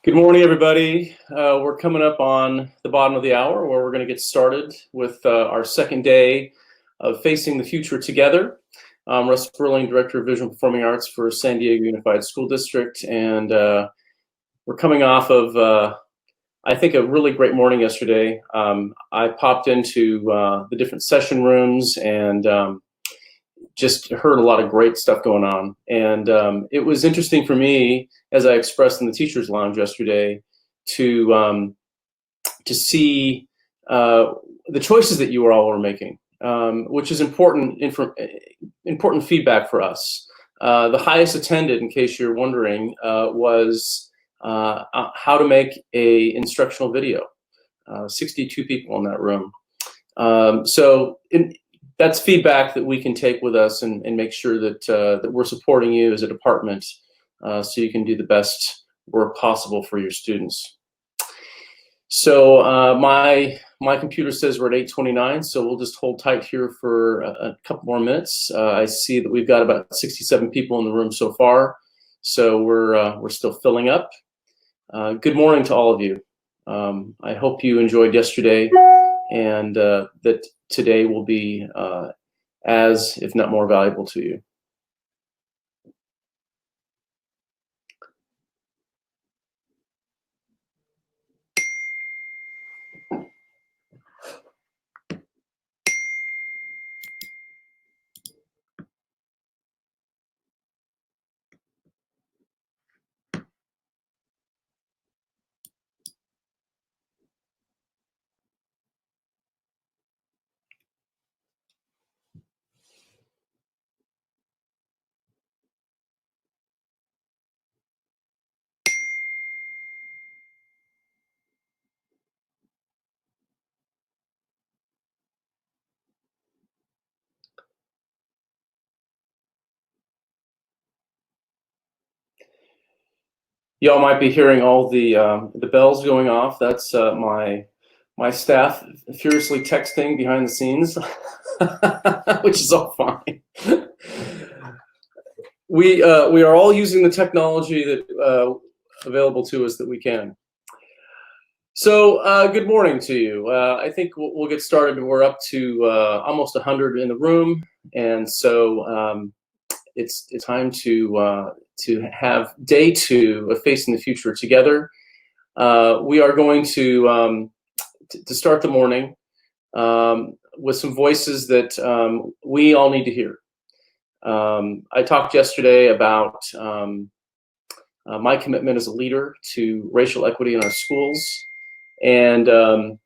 Good morning, everybody. We're coming up on the bottom of the hour where we're going to get started with our second day of Facing the Future Together. I'm Russ Sperling, Director of Visual Performing Arts for San Diego Unified School District, and we're coming off of, I think, a really great morning yesterday. I popped into the different session rooms and just heard a lot of great stuff going on. And it was interesting for me, as I expressed in the Teachers Lounge yesterday, to see the choices that you all were making, which is important feedback for us. The highest attended, in case you're wondering, was how to make a instructional video. 62 people in that room. That's feedback that we can take with us and make sure that that we're supporting you as a department, so you can do the best work possible for your students. So my computer says we're at 8:29, so we'll just hold tight here for a couple more minutes. I see that we've got about 67 people in the room so far, so we're still filling up. Good morning to all of you. I hope you enjoyed yesterday, and that today will be as, if not more, valuable to you. Y'all might be hearing all the bells going off. That's my staff furiously texting behind the scenes, which is all fine. We are all using the technology that available to us that we can. So good morning to you. I think we'll get started. We're up to almost 100 in the room, and so it's time to have day 2 of Facing the Future Together. We are going to start the morning with some voices that we all need to hear. I talked yesterday about my commitment as a leader to racial equity in our schools, and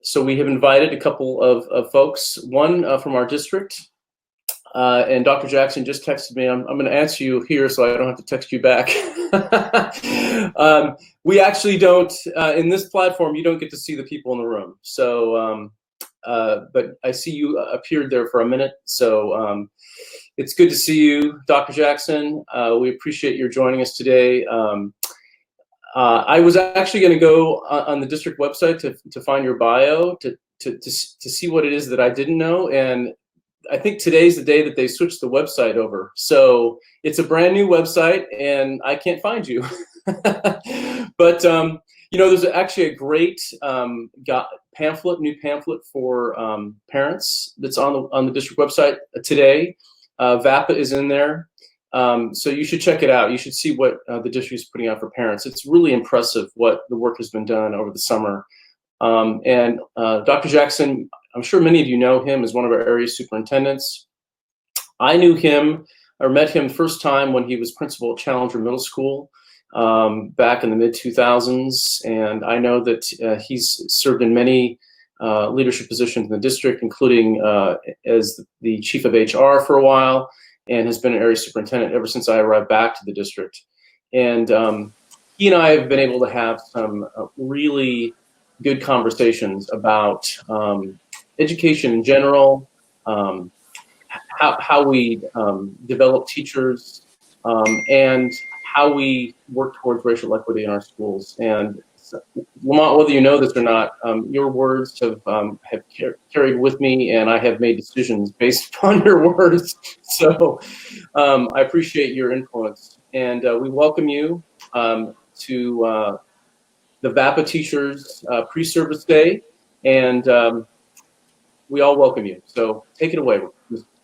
so we have invited a couple of folks, one from our district. And Dr. Jackson just texted me. I'm going to answer you here so I don't have to text you back. We actually don't, in this platform, you don't get to see the people in the room. So, but I see you appeared there for a minute. So it's good to see you, Dr. Jackson. We appreciate your joining us today. I was actually going to go on the district website to find your bio to see what it is that I didn't know, and I think today's the day that they switched the website over. So it's a brand new website and I can't find you. But, you know, there's actually a great new pamphlet for parents that's on the district website today. VAPA is in there. So you should check it out. You should see what the district is putting out for parents. It's really impressive what the work has been done over the summer. And Dr. Jackson, I'm sure many of you know him as one of our area superintendents. I knew him or met him first time when he was principal at Challenger Middle School back in the mid-2000s. And I know that he's served in many leadership positions in the district, including as the chief of HR for a while, and has been an area superintendent ever since I arrived back to the district. And he and I have been able to have some really good conversations about education in general, how we develop teachers, and how we work towards racial equity in our schools. And so, Lamont, whether you know this or not, your words have carried with me, and I have made decisions based upon your words. So I appreciate your influence, and we welcome you. to the VAPA Teachers Pre-Service Day, and we all welcome you. So take it away,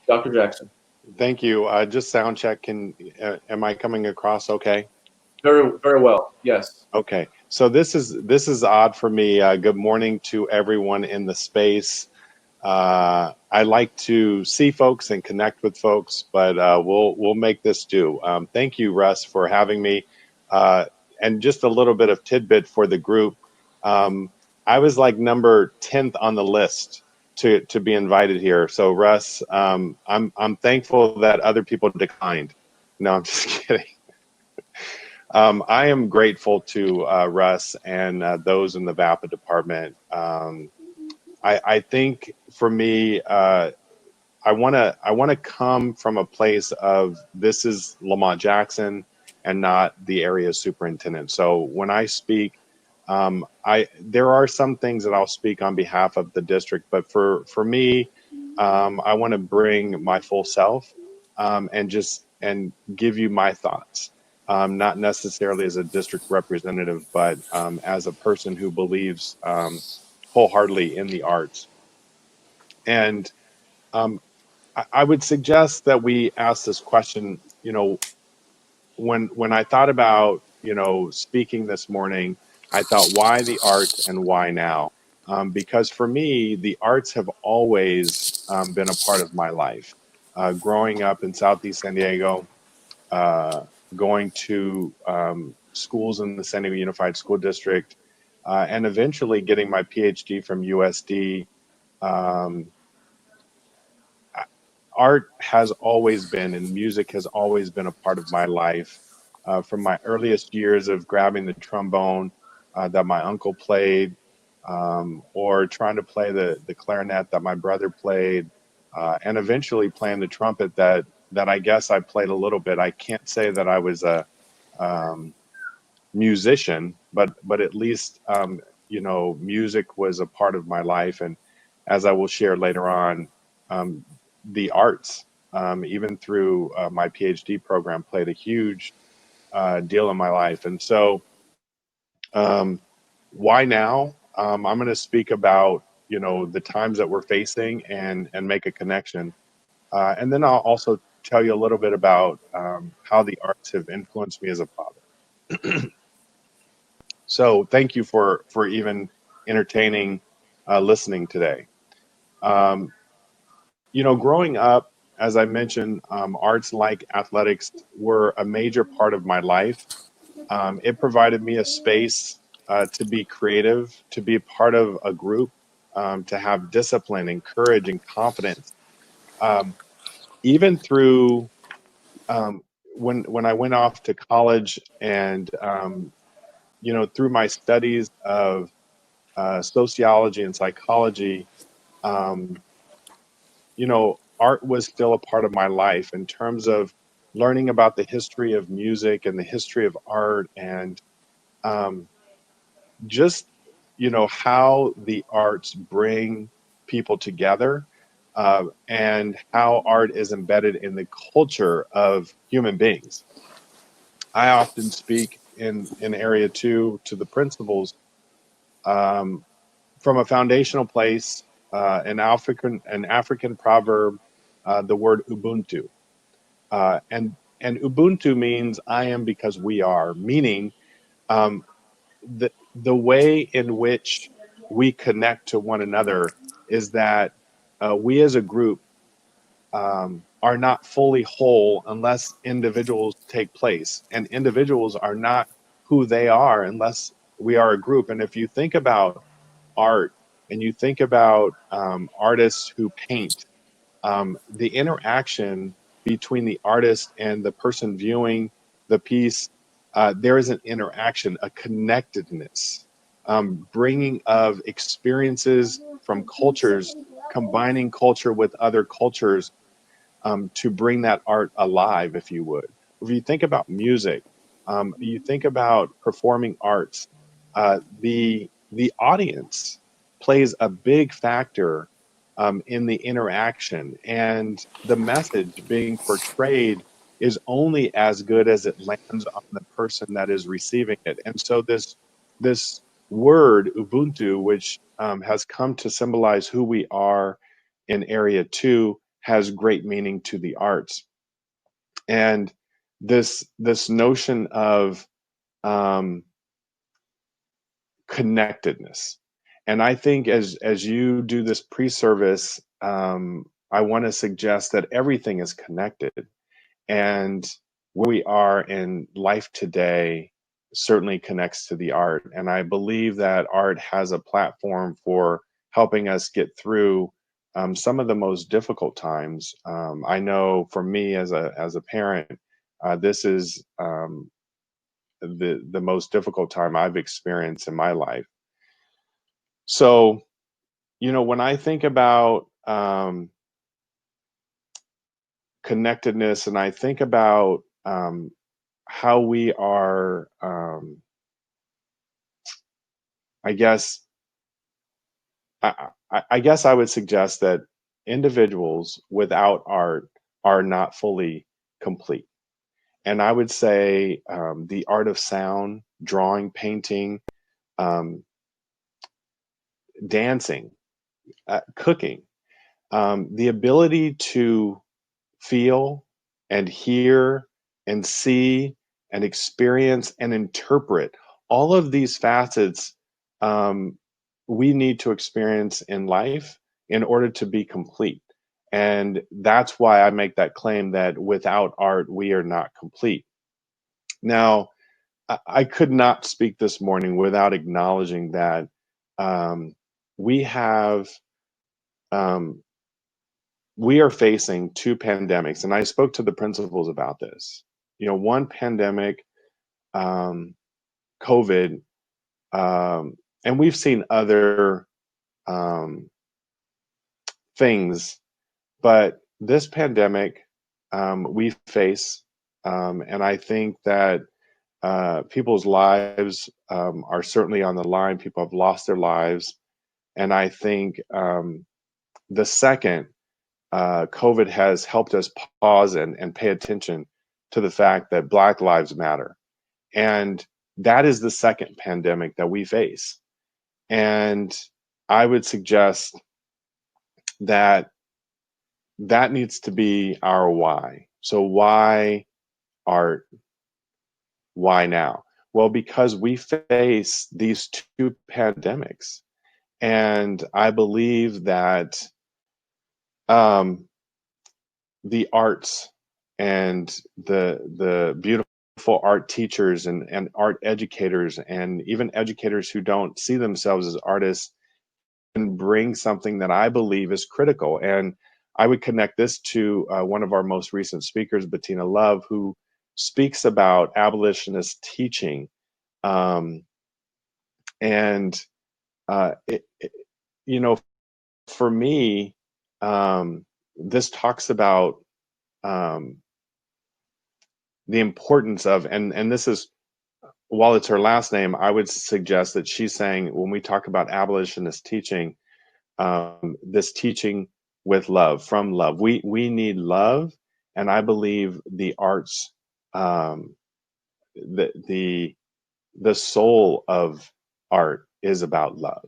Dr. Jackson. Thank you. Just sound check. Am I coming across okay? Very, very well. Yes. Okay. So this is odd for me. Good morning to everyone in the space. I like to see folks and connect with folks, but we'll make this do. Thank you, Russ, for having me. And just a little bit of tidbit for the group. I was like number 10th on the list to be invited here. So Russ, I'm thankful that other people declined. No, I'm just kidding. I am grateful to Russ and those in the VAPA department. I think for me, I want to come from a place of this is Lamont Jackson and not the area superintendent. So when I speak, there are some things that I'll speak on behalf of the district, but for me, I want to bring my full self and give you my thoughts. Not necessarily as a district representative, but as a person who believes wholeheartedly in the arts. And I would suggest that we ask this question, when I thought about, speaking this morning, I thought, why the arts and why now? Because for me, the arts have always been a part of my life. Growing up in Southeast San Diego, going to schools in the San Diego Unified School District, and eventually getting my PhD from USD. Art has always been, and music has always been a part of my life. From my earliest years of grabbing the trombone that my uncle played, or trying to play the clarinet that my brother played, and eventually playing the trumpet that I guess I played a little bit. I can't say that I was a musician, but at least music was a part of my life. And as I will share later on, the arts, even through my PhD program, played a huge deal in my life. And so, why now? I'm going to speak about the times that we're facing and make a connection, and then I'll also tell you a little bit about how the arts have influenced me as a father. So, thank you for even entertaining listening today. Growing up, as I mentioned, arts like athletics were a major part of my life. It provided me a space to be creative, to be a part of a group, to have discipline and courage and confidence. Even through when I went off to college and through my studies of sociology and psychology, um, art was still a part of my life in terms of learning about the history of music and the history of art, and um, just how the arts bring people together, and how art is embedded in the culture of human beings. I often speak in area two to the principals, um, from a foundational place, an African proverb, the word Ubuntu, and Ubuntu means I am because we are, meaning um, the way in which we connect to one another is that we as a group are not fully whole unless individuals take place, and individuals are not who they are unless we are a group. And if you think about art and you think about artists who paint, the interaction between the artist and the person viewing the piece, there is an interaction, a connectedness, bringing of experiences from cultures, combining culture with other cultures, to bring that art alive, if you would. If you think about music, you think about performing arts, the audience plays a big factor in the interaction and the message being portrayed is only as good as it lands on the person that is receiving it. And so this word Ubuntu, which has come to symbolize who we are in area 2, has great meaning to the arts. And this notion of um, connectedness. And I think as you do this pre-service, I want to suggest that everything is connected, and where we are in life today certainly connects to the art. And I believe that art has a platform for helping us get through some of the most difficult times. I know for me as a parent, this is the most difficult time I've experienced in my life. So, when I think about connectedness, and I think about how we are, I guess, I guess I would suggest that individuals without art are not fully complete. And I would say the art of sound, drawing, painting, um, dancing, cooking, the ability to feel and hear and see and experience and interpret all of these facets um, we need to experience in life in order to be complete. And that's why I make that claim that without art, we are not complete. Now, I could not speak this morning without acknowledging that um, we have um, we are facing two pandemics, and I spoke to the principals about this. One pandemic, um, COVID, and we've seen other um, things, but this pandemic we face, and I think that people's lives are certainly on the line. People have lost their lives, and I think the second COVID has helped us pause and pay attention to the fact that Black Lives Matter. And that is the second pandemic that we face. And I would suggest that that needs to be our why. So, why art? Why now? Well, because we face these two pandemics. And I believe that um, the arts and the beautiful art teachers and art educators and even educators who don't see themselves as artists can bring something that I believe is critical. And I would connect this to one of our most recent speakers, Bettina Love, who speaks about abolitionist teaching. Um, and it, you know, for me, this talks about um, the importance of, and this is, while it's her last name, I would suggest that she's saying when we talk about abolitionist teaching, this teaching with love, from love, we need love. And I believe the arts, um, the the soul of art is about love.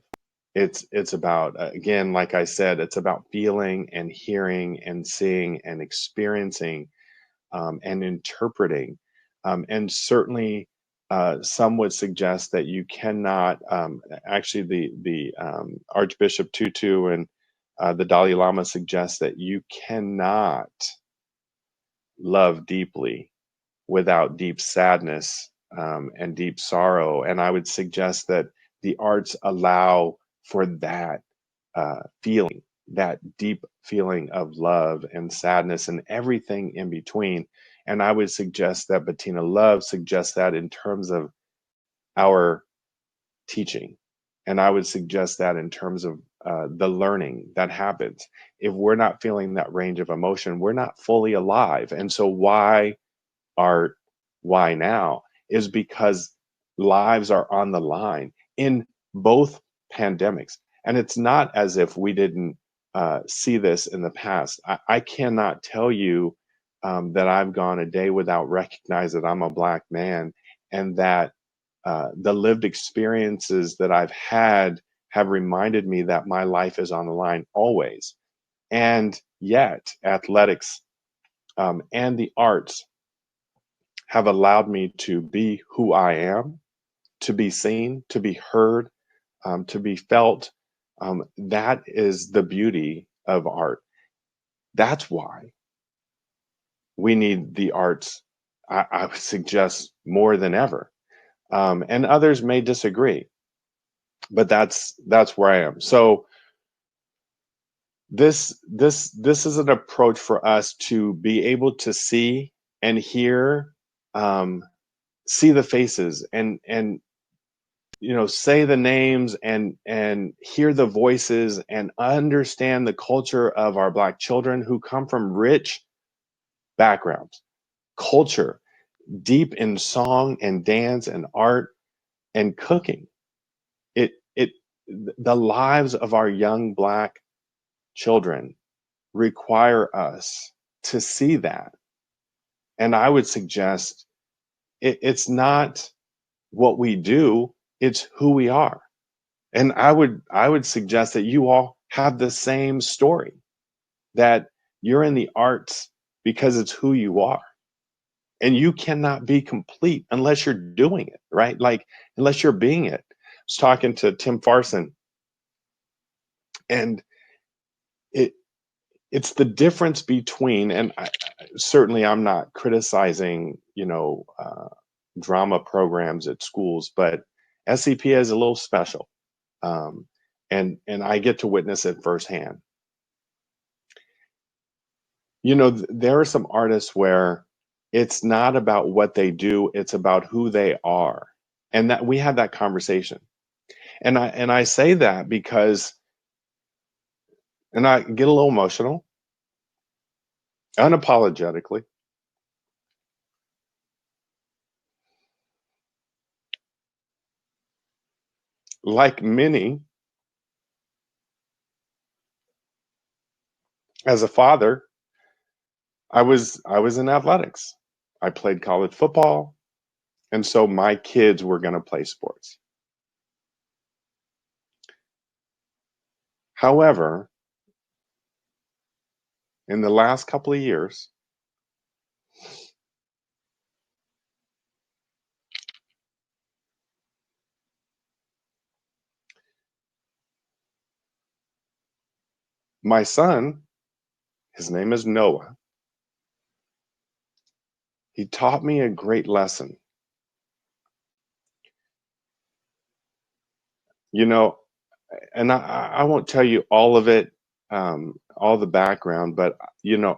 It's about, again, like I said, it's about feeling and hearing and seeing and experiencing and interpreting. And certainly, some would suggest that you cannot. Actually, the Archbishop Tutu and the Dalai Lama suggest that you cannot love deeply without deep sadness and deep sorrow. And I would suggest that the arts allow for that feeling, that deep feeling of love and sadness and everything in between. And I would suggest that Bettina Love suggests that in terms of our teaching. And I would suggest that in terms of the learning that happens. If we're not feeling that range of emotion, we're not fully alive. And so, why art? Why now? Is because lives are on the line in both pandemics. And it's not as if we didn't see this in the past. I cannot tell you that I've gone a day without recognizing that I'm a Black man, and that the lived experiences that I've had have reminded me that my life is on the line always. And yet, athletics and the arts have allowed me to be who I am, to be seen, to be heard, to be felt. That is the beauty of art. That's why we need the arts, I would suggest, more than ever. And others may disagree, but that's where I am. So this is an approach for us to be able to see and hear, see the faces, and say the names, and hear the voices, and understand the culture of our Black children who come from rich backgrounds, culture, deep in song and dance and art and cooking. It the lives of our young Black children require us to see that. And I would suggest it's not what we do, it's who we are. And I would suggest that you all have the same story, that you're in the arts because it's who you are. And you cannot be complete unless you're doing it, right? Like, unless you're being it. I was talking to Tim Farson, and it it's the difference between, and certainly I'm not criticizing, drama programs at schools, but SCPA is a little special, um, and I get to witness it firsthand. There are some artists where it's not about what they do; it's about who they are, and that we had that conversation. And I say that because, and I get a little emotional, unapologetically. Like many, as a father, I was in athletics. I played college football, and so my kids were going to play sports. However, in the last couple of years, my son, his name is Noah, he taught me a great lesson. You know, and I won't tell you all of it, all the background, but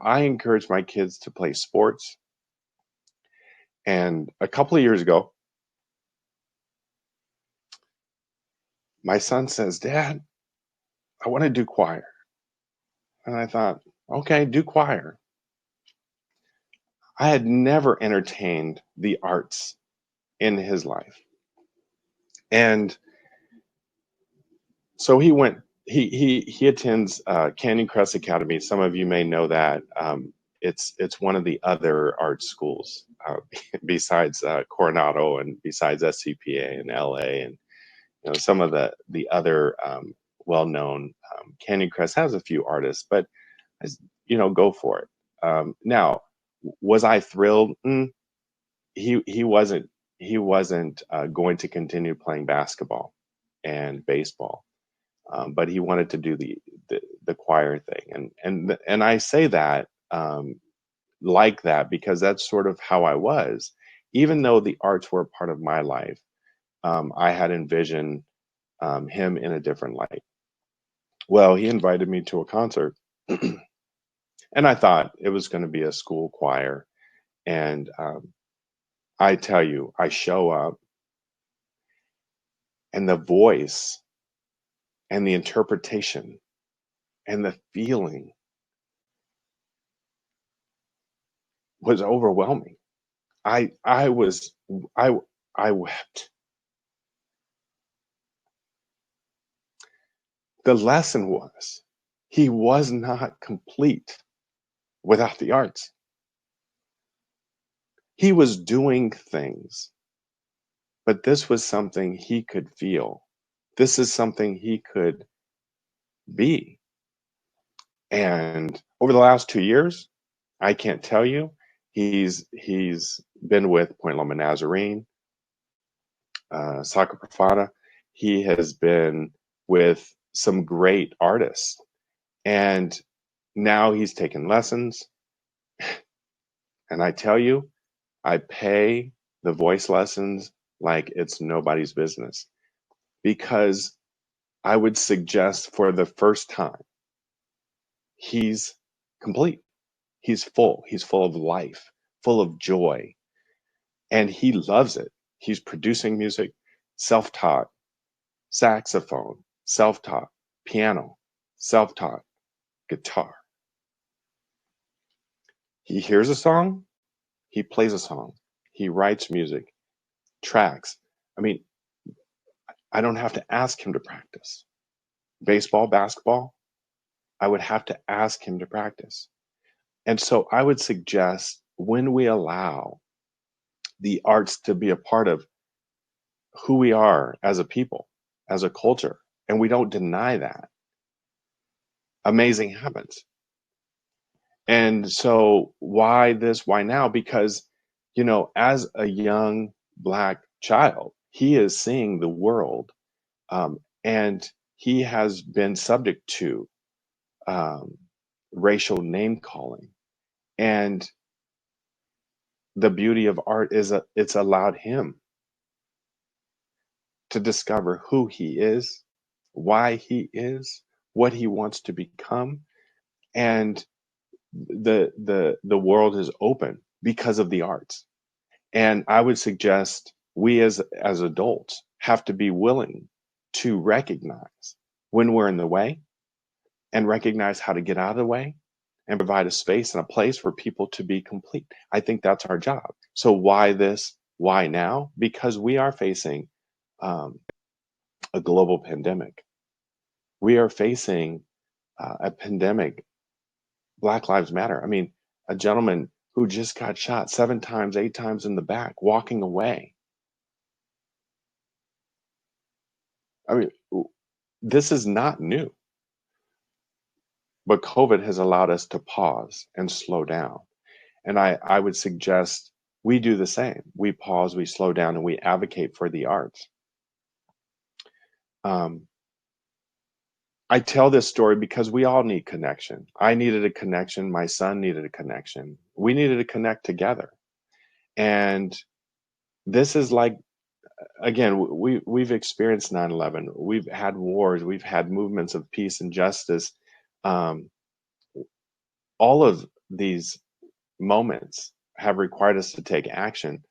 I encourage my kids to play sports. And a couple of years ago, my son says, "Dad, I want to do choir." And I thought, okay, do choir. I had never entertained the arts in his life. And so he attends Canyon Crest Academy. Some of you may know that. It's one of the other art schools, besides Coronado, and besides SCPA in LA, and some of the other well-known. Canyon Crest has a few artists, but go for it. Now, was I thrilled? He wasn't going to continue playing basketball and baseball, but he wanted to do the choir thing, and I say that, like that, because that's sort of how I was. Even though the arts were a part of my life, I had envisioned him in a different light. Well, he invited me to a concert, and I thought it was going to be a school choir, and I tell you, I show up, and the voice and the interpretation and the feeling was overwhelming. I was I wept. The lesson was, he was not complete without the arts. He was doing things, but this was something he could feel. This is something he could be. And over the last 2 years, I can't tell you, he's been with Point Loma Nazarene, Sacra Profada. He has been with some great artists, and now he's taken lessons. And I tell you, I pay the voice lessons like it's nobody's business, because I would suggest for the first time, he's complete. He's full. He's full of life, full of joy, and he loves it. He's producing music, self-taught, saxophone, self-taught, piano, self-taught, guitar. He hears a song, he plays a song, he writes music, tracks. I mean, I don't have to ask him to practice. Baseball, basketball, I would have to ask him to practice. And so I would suggest, when we allow the arts to be a part of who we are as a people, as a culture, and we don't deny that, amazing happens. And so why this? Why now? Because, as a young Black child, he is seeing the world, and he has been subject to um, racial name calling. And the beauty of art is it's allowed him to discover who he is, why he is, what he wants to become, and the world is open because of the arts. And I would suggest we as adults have to be willing to recognize when we're in the way, and recognize how to get out of the way, and provide a space and a place for people to be complete. I think that's our job. So why this? Why now? Because we are facing um, a global pandemic. We are facing a pandemic. Black Lives Matter. I mean, a gentleman who just got shot 7 times, 8 times in the back, walking away. I mean, this is not new, but COVID has allowed us to pause and slow down. And I would suggest we do the same. We pause, we slow down, and we advocate for the arts. Um, I tell this story because we all need connection. I needed a connection. My son needed a connection. We needed to connect together. And this is like, again, we've experienced 9/11. We've had wars. We've had movements of peace and justice. Um, all of these moments have required us to take action.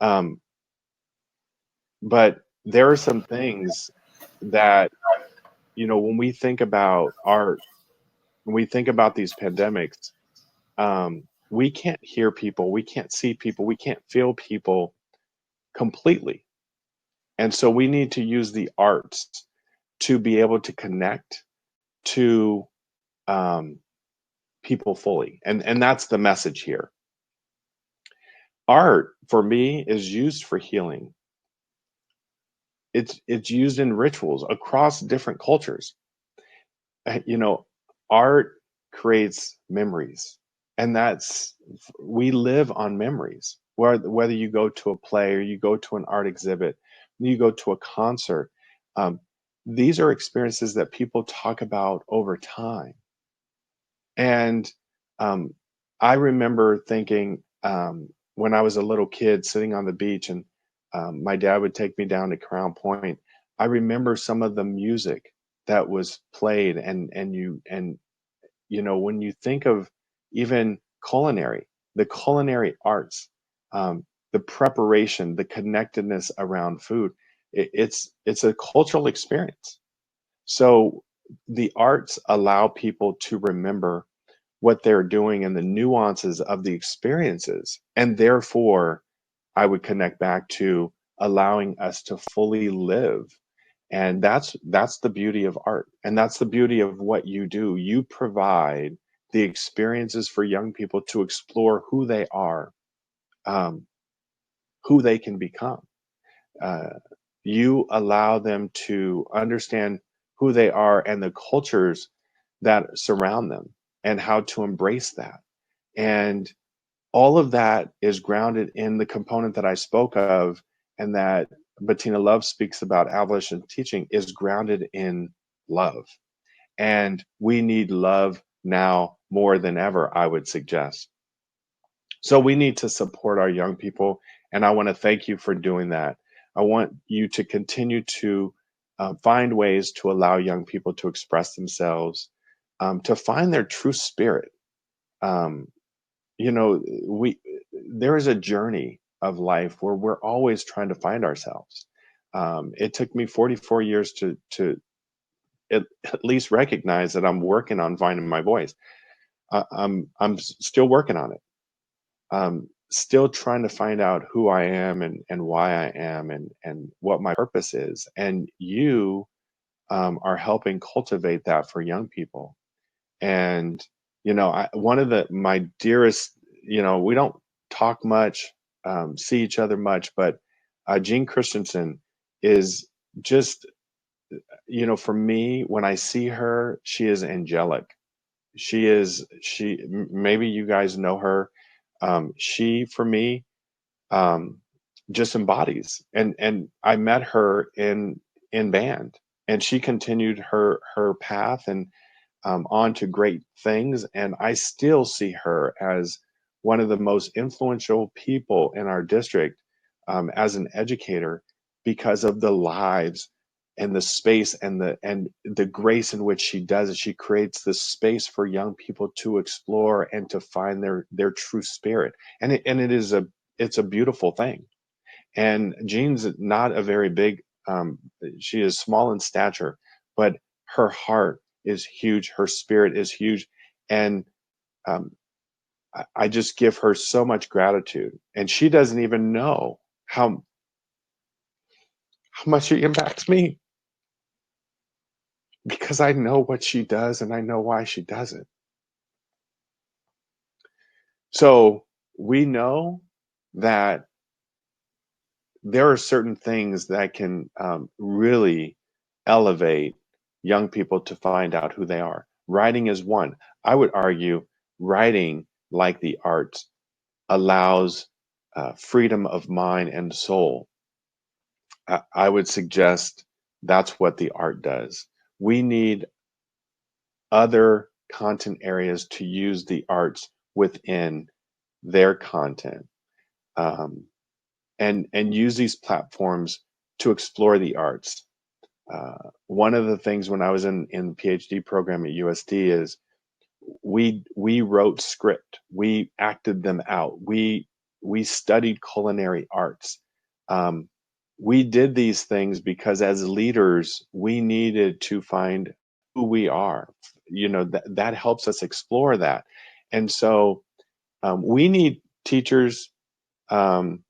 Um, but there are some things that, when we think about art, when we think about these pandemics, we can't hear people, we can't see people, we can't feel people completely. And so we need to use the arts to be able to connect to um, people fully. And that's the message here. Art, for me, is used for healing. It's used in rituals across different cultures. You know, art creates memories, and we live on memories. Whether you go to a play, or you go to an art exhibit, you go to a concert, um, these are experiences that people talk about over time. And I remember thinking, when I was a little kid sitting on the beach, and my dad would take me down to Crown Point. I remember some of the music that was played, and when you think of even the culinary arts, the preparation, the connectedness around food, it's a cultural experience. So the arts allow people to remember what they're doing and the nuances of the experiences. And therefore, I would connect back to allowing us to fully live. And that's the beauty of art. And that's the beauty of what you do. You provide the experiences for young people to explore who they are um, who they can become. Uh, you allow them to understand who they are and the cultures that surround them and how to embrace that. And all of that is grounded in the component that I spoke of, and that Bettina Love speaks about abolition teaching is grounded in love. And we need love now more than ever, I would suggest. So we need to support our young people, and I want to thank you for doing that. I want you to continue to find ways to allow young people to express themselves, to find their true spirit. Um, you know, we there is a journey of life where we're always trying to find ourselves. It took me 44 years to at least recognize that I'm working on finding my voice. Still working on it. Still trying to find out who I am and why I am and what my purpose is. And you are helping cultivate that for young people. And one of my dearest, we don't talk much, see each other much, but Jean Christensen is just, for me, when I see her, she is angelic. Maybe you guys know her. She, for me, um, just embodies. And I met her in band, and she continued her path and on to great things. And I still see her as one of the most influential people in our district, as an educator, because of the lives and the space and the grace in which she does it. She creates this space for young people to explore and to find their true spirit. It's a beautiful thing. And Jean's not a very big, she is small in stature, but her heart is huge. Her spirit is huge. And um, I just give her so much gratitude. And she doesn't even know how much she impacts me, because I know what she does and I know why she does it. So we know that there are certain things that can really elevate young people to find out who they are. Writing is one. I would argue writing, like the arts, allows freedom of mind and soul. I would suggest that's what the art does. We need other content areas to use the arts within their content. Um, and use these platforms to explore the arts. One of the things when I was in the PhD program at USD is we wrote script, we acted them out, we studied culinary arts. Um, we did these things because as leaders we needed to find who we are. That helps us explore that. And so we need teachers, um,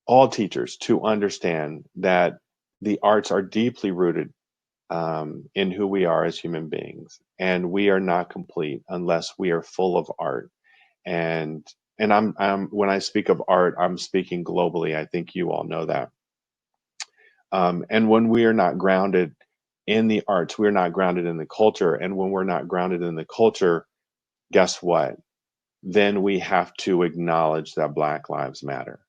all teachers, to understand that the arts are deeply rooted in who we are as human beings, and we are not complete unless we are full of art. And I'm when I speak of art, I'm speaking globally. I think you all know that. And when we are not grounded in the arts, we're not grounded in the culture. And when we're not grounded in the culture, guess what? Then we have to acknowledge that Black Lives Matter.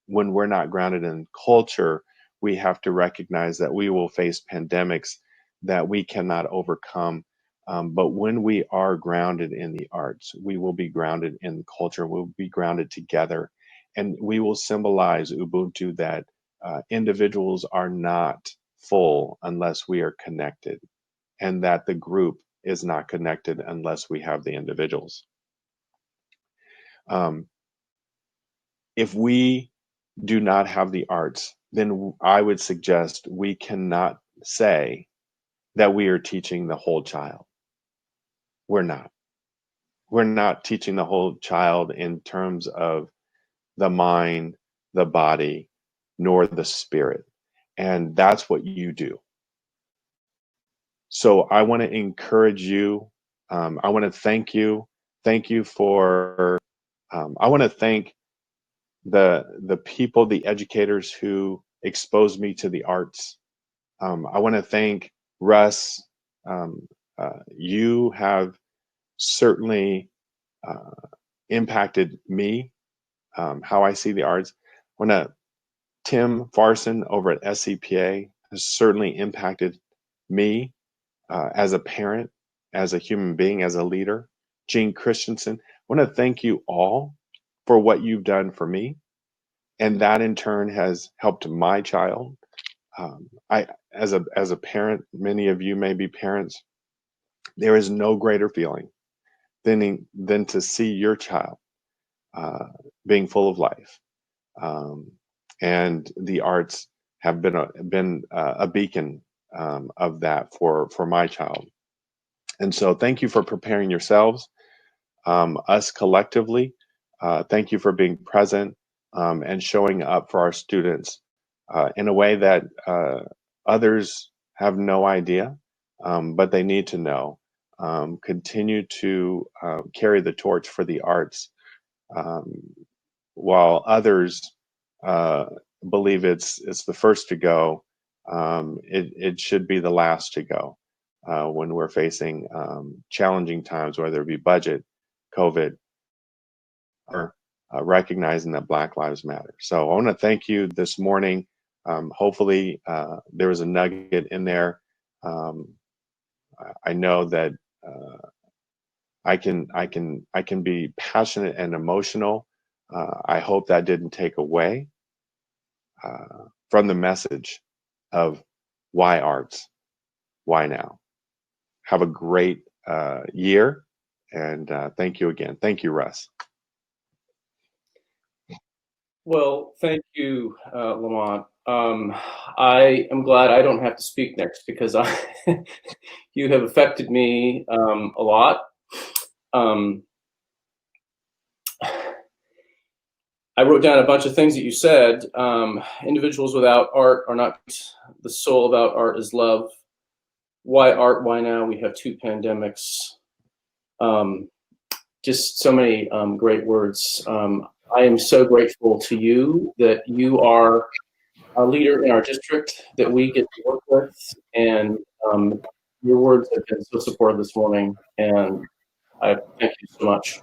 When we're not grounded in culture, we have to recognize that we will face pandemics that we cannot overcome. But when we are grounded in the arts, we will be grounded in culture, we'll be grounded together, and we will symbolize Ubuntu, that individuals are not full unless we are connected, and that the group is not connected unless we have the individuals. Um, if we do not have the arts, then I would suggest we cannot say that we are teaching the whole child. We're not. We're not teaching the whole child in terms of the mind, the body, nor the spirit. And that's what you do. So I want to encourage you. I want to thank you. Thank you for, I want to thank the people, the educators who exposed me to the arts. I want to thank Russ. You have certainly impacted me, how I see the arts. Tim Farson over at SCPA has certainly impacted me as a parent, as a human being, as a leader. Gene Christensen, I want to thank you all for what you've done for me. And that in turn has helped my child. As a parent, many of you may be parents. There is no greater feeling than to see your child being full of life. And the arts have been a beacon of that for my child. And so thank you for preparing yourselves, us collectively. Thank you for being present and showing up for our students in a way that others have no idea, but they need to know. Continue to carry the torch for the arts, while others believe it's the first to go. It should be the last to go when we're facing challenging times, whether it be budget, COVID, or recognizing that Black Lives Matter. So I want to thank you this morning. Hopefully there was a nugget in there. I know that I can be passionate and emotional. I hope that didn't take away from the message of why arts, why now. Have a great year, and thank you again. Thank you, Russ. Well, thank you, Lamont. I am glad I don't have to speak next because you have affected me a lot. I wrote down a bunch of things that you said. Individuals without art are not. The soul about art is love. Why art? Why now? We have two pandemics. Just so many great words. I am so grateful to you that you are a leader in our district that we get to work with, and your words have been so supportive this morning, and I thank you so much.